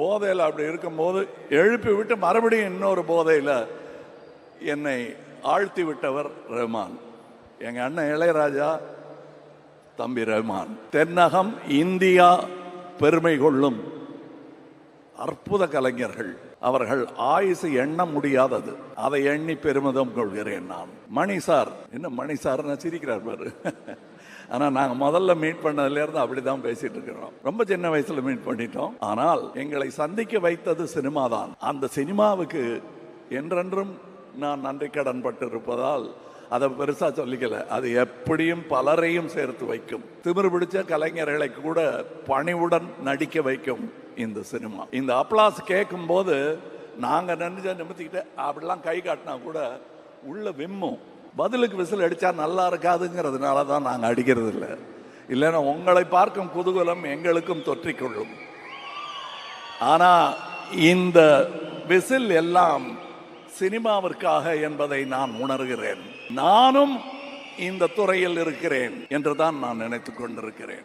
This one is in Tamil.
போதையில் அப்படி இருக்கும்போது எழுப்பி விட்டு மறுபடியும் இன்னொரு போதையில் என்னை ஆழ்த்தி விட்டவர் ரஹ்மான். எங்கள் அண்ணன் இளையராஜா, தம்பி ரஹ்மான். தென்னகம் இந்தியா பெருமை கொள்ளும் அற்புத கலைஞர்கள். அவர்கள் ஆயுசு எண்ண முடியாதது. அதை எண்ணி பெருமிதம் கொள்கிறேன் நான். மணி சார், என்ன மணி சார் சிரிக்கிறார் பாரு. ஆனால் நாங்கள் முதல்ல மீட் பண்ணதுலேருந்து அப்படிதான் பேசிட்டு இருக்கிறோம். ரொம்ப சின்ன வயசுல மீட் பண்ணிட்டோம். ஆனால் எங்களை சந்திக்க வைத்தது சினிமா தான். அந்த சினிமாவுக்கு என்றென்றும் நான் நன்றி கடன் பட்டு இருப்பதால் அதை பெருசா சொல்லிக்கல. அது எப்படியும் பலரையும் சேர்த்து வைக்கும். திமிரு பிடிச்ச கலைஞர்களை கூட பணிவுடன் நடிக்க வைக்கும் இந்த சினிமா. இந்த அப்ளாஸ் கேட்கும் போது நாங்க நிமித்திக்கிட்டு அப்படிலாம் கை காட்டினா கூட உள்ள விம்மும். பதிலுக்கு விசில் அடிச்சா நல்லா இருக்காதுங்கிறதுனால தான் நாங்கள் அடிக்கிறது இல்லை. இல்லைன்னா உங்களை பார்க்கும் குதூகலம் எங்களுக்கும் தொற்றிக்கொள்ளும். ஆனா இந்த விசில் எல்லாம் சினிமாவிற்காக என்பதை நான் உணர்கிறேன். நானும் இந்த துறையில் இருக்கிறேன் என்றுதான் நான் நினைத்துக் கொண்டிருக்கிறேன்.